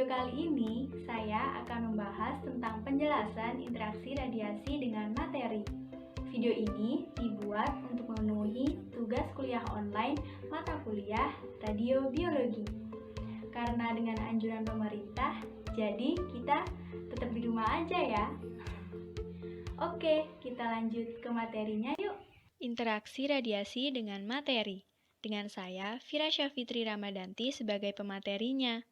video kali ini, saya akan membahas tentang penjelasan interaksi radiasi dengan materi. Video ini dibuat untuk memenuhi tugas kuliah online mata kuliah radiobiologi. Karena dengan anjuran pemerintah, jadi kita tetap di rumah aja ya. Oke, kita lanjut ke materinya yuk. Interaksi radiasi dengan materi. Dengan saya, Firasya Fitri Ramadanti sebagai pematerinya.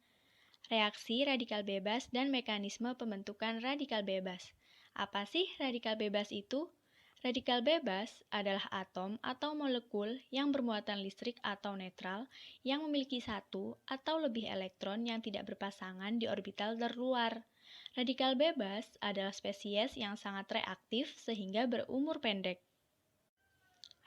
Reaksi radikal bebas dan mekanisme pembentukan radikal bebas. Apa sih radikal bebas itu? Radikal bebas adalah atom atau molekul yang bermuatan listrik atau netral yang memiliki satu atau lebih elektron yang tidak berpasangan di orbital terluar. Radikal bebas adalah spesies yang sangat reaktif sehingga berumur pendek.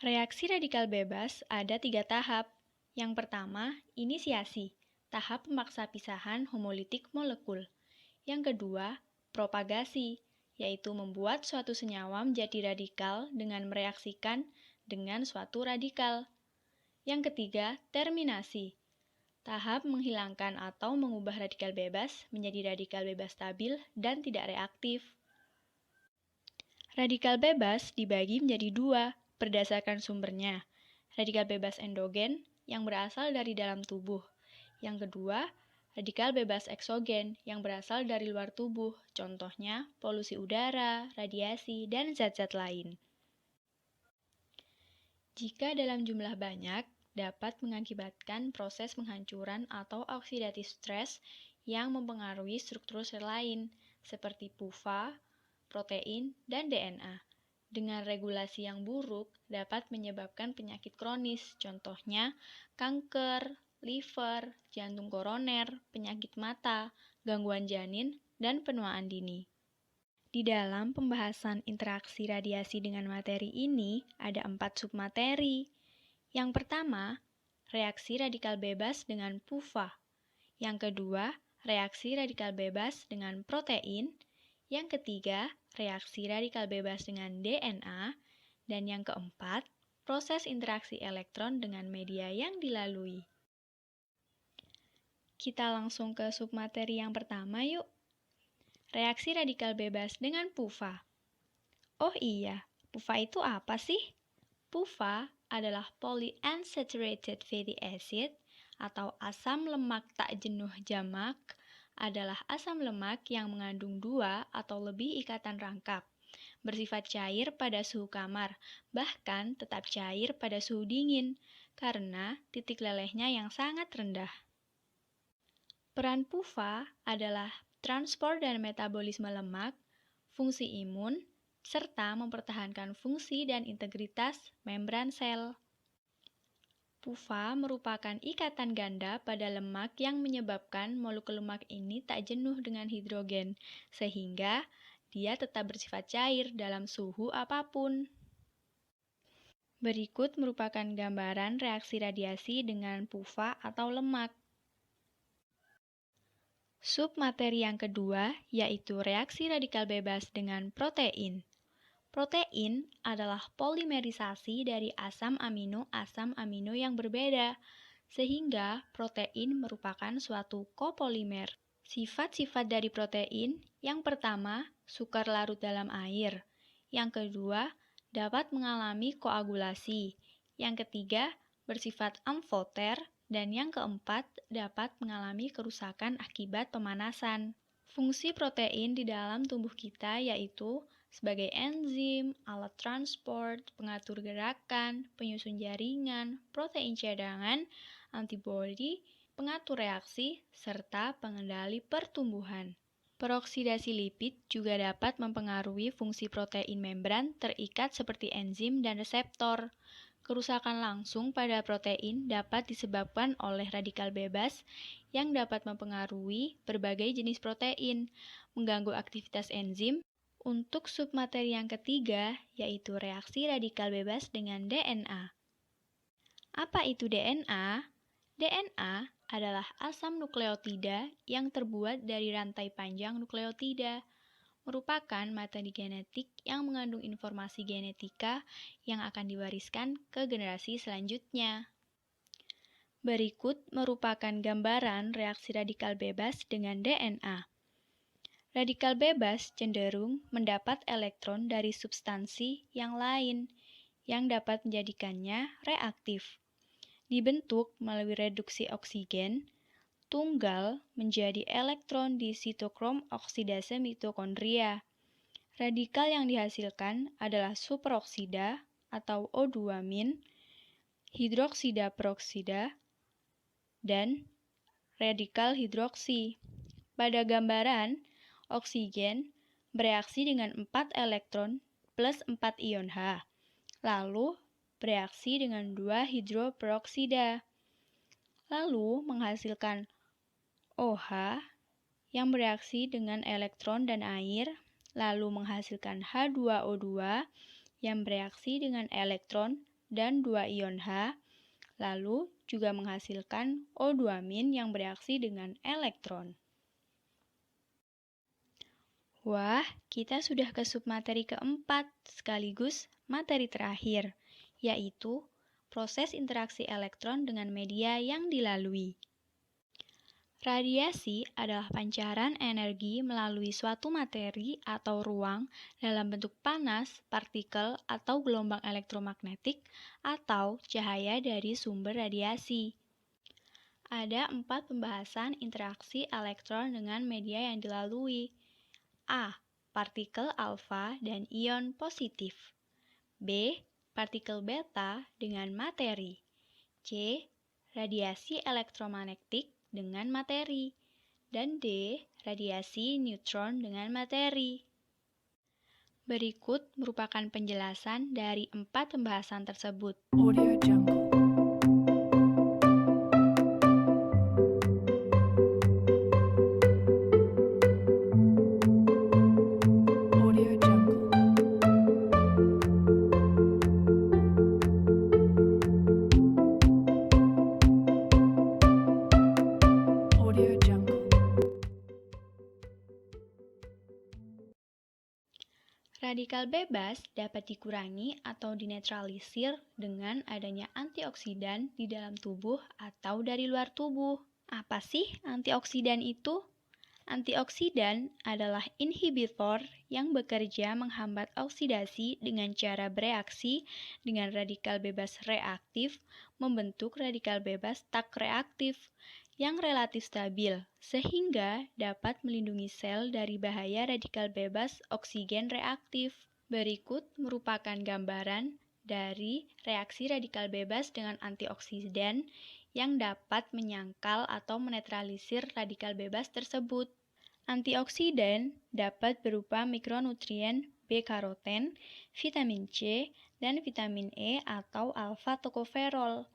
Reaksi radikal bebas ada 3 tahap. Yang pertama, inisiasi. Tahap pemaksa pisahan homolitik molekul. Yang kedua, propagasi, yaitu membuat suatu senyawa menjadi radikal dengan mereaksikan dengan suatu radikal. Yang ketiga, terminasi. Tahap menghilangkan atau mengubah radikal bebas menjadi radikal bebas stabil dan tidak reaktif. Radikal bebas dibagi menjadi 2 berdasarkan sumbernya. Radikal bebas endogen yang berasal dari dalam tubuh. Yang kedua, radikal bebas eksogen yang berasal dari luar tubuh, contohnya polusi udara, radiasi, dan zat-zat lain. Jika dalam jumlah banyak, dapat mengakibatkan proses penghancuran atau oxidative stress yang mempengaruhi struktur sel lain, seperti PUFA, protein, dan DNA. Dengan regulasi yang buruk, dapat menyebabkan penyakit kronis, contohnya kanker, liver, jantung koroner, penyakit mata, gangguan janin, dan penuaan dini. Di dalam pembahasan interaksi radiasi dengan materi ini, ada 4 submateri. Yang pertama, reaksi radikal bebas dengan PUFA. Yang kedua, reaksi radikal bebas dengan protein. Yang ketiga, reaksi radikal bebas dengan DNA. Dan yang keempat, proses interaksi elektron dengan media yang dilalui. Kita langsung ke submateri yang pertama yuk. Reaksi radikal bebas dengan PUFA. Oh iya, PUFA itu apa sih? PUFA adalah polyunsaturated fatty acid atau asam lemak tak jenuh jamak, adalah asam lemak yang mengandung 2 atau lebih ikatan rangkap, bersifat cair pada suhu kamar, bahkan tetap cair pada suhu dingin, karena titik lelehnya yang sangat rendah. Peran PUFA adalah transport dan metabolisme lemak, fungsi imun, serta mempertahankan fungsi dan integritas membran sel. PUFA merupakan ikatan ganda pada lemak yang menyebabkan molekul lemak ini tak jenuh dengan hidrogen, sehingga dia tetap bersifat cair dalam suhu apapun. Berikut merupakan gambaran reaksi radiasi dengan PUFA atau lemak. Submateri yang kedua yaitu reaksi radikal bebas dengan protein. Protein adalah polimerisasi dari asam amino yang berbeda, sehingga protein merupakan suatu kopolimer. Sifat-sifat dari protein, yang pertama, sukar larut dalam air. Yang kedua, dapat mengalami koagulasi. Yang ketiga, bersifat amfoter. Dan yang keempat, dapat mengalami kerusakan akibat pemanasan. Fungsi protein di dalam tubuh kita yaitu sebagai enzim, alat transport, pengatur gerakan, penyusun jaringan, protein cadangan, antibodi, pengatur reaksi, serta pengendali pertumbuhan. Peroksidasi lipid juga dapat mempengaruhi fungsi protein membran terikat seperti enzim dan reseptor. Kerusakan langsung pada protein dapat disebabkan oleh radikal bebas yang dapat mempengaruhi berbagai jenis protein, mengganggu aktivitas enzim. Untuk submateri yang ketiga, yaitu reaksi radikal bebas dengan DNA. Apa itu DNA? DNA adalah asam nukleotida yang terbuat dari rantai panjang nukleotida, merupakan materi genetik yang mengandung informasi genetika yang akan diwariskan ke generasi selanjutnya. Berikut merupakan gambaran reaksi radikal bebas dengan DNA. Radikal bebas cenderung mendapat elektron dari substansi yang lain yang dapat menjadikannya reaktif. Dibentuk melalui reduksi oksigen, tunggal menjadi elektron di sitokrom oksidase mitokondria. Radikal yang dihasilkan adalah superoksida atau O2-, hidroksida peroksida, dan radikal hidroksi. Pada gambaran, oksigen bereaksi dengan 4 elektron plus 4 ion H, lalu bereaksi dengan 2 hidroperoksida, lalu menghasilkan OH yang bereaksi dengan elektron dan air, lalu menghasilkan H2O2 yang bereaksi dengan elektron dan 2 ion H, lalu juga menghasilkan O2- yang bereaksi dengan elektron. Wah, kita sudah ke submateri keempat, sekaligus materi terakhir, yaitu proses interaksi elektron dengan media yang dilalui. Radiasi adalah pancaran energi melalui suatu materi atau ruang dalam bentuk panas, partikel, atau gelombang elektromagnetik, atau cahaya dari sumber radiasi. Ada 4 pembahasan interaksi elektron dengan media yang dilalui. A. Partikel alfa dan ion positif. B. Partikel beta dengan materi. C. Radiasi elektromagnetik dengan materi. Dan D. Radiasi neutron dengan materi. Berikut merupakan penjelasan dari 4 pembahasan tersebut. Audio Jungle. Audio Jungle. Audio Jungle. Radikal bebas dapat dikurangi atau dinetralisir dengan adanya antioksidan di dalam tubuh atau dari luar tubuh. Apa sih antioksidan itu? Antioksidan adalah inhibitor yang bekerja menghambat oksidasi dengan cara bereaksi dengan radikal bebas reaktif membentuk radikal bebas tak reaktif yang relatif stabil, sehingga dapat melindungi sel dari bahaya radikal bebas oksigen reaktif. Berikut merupakan gambaran dari reaksi radikal bebas dengan antioksidan yang dapat menyangkal atau menetralisir radikal bebas tersebut. Antioksidan dapat berupa mikronutrien B-karoten, vitamin C, dan vitamin E atau alfa-tokoferol.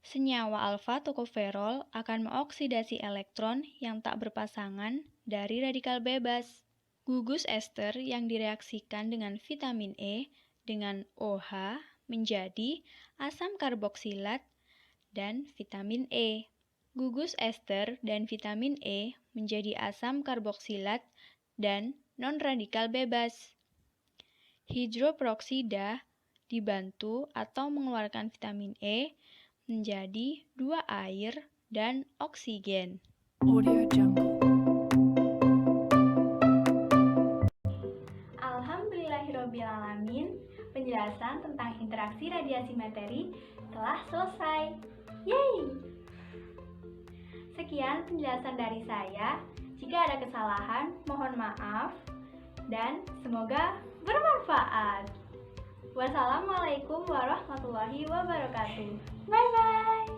Senyawa alfa-tokoferol akan mengoksidasi elektron yang tak berpasangan dari radikal bebas. Gugus ester yang direaksikan dengan vitamin E dengan OH menjadi asam karboksilat dan vitamin E. Gugus ester dan vitamin E menjadi asam karboksilat dan non-radikal bebas. Hidroperoksida dibantu atau mengeluarkan vitamin E menjadi 2 air dan oksigen. Audio Jungle. Alhamdulillahirrabbilalamin, penjelasan tentang interaksi radiasi materi telah selesai. Yeay! Sekian penjelasan dari saya. Jika ada kesalahan, mohon maaf dan semoga bermanfaat. Wassalamualaikum warahmatullahi wabarakatuh. Bye-bye.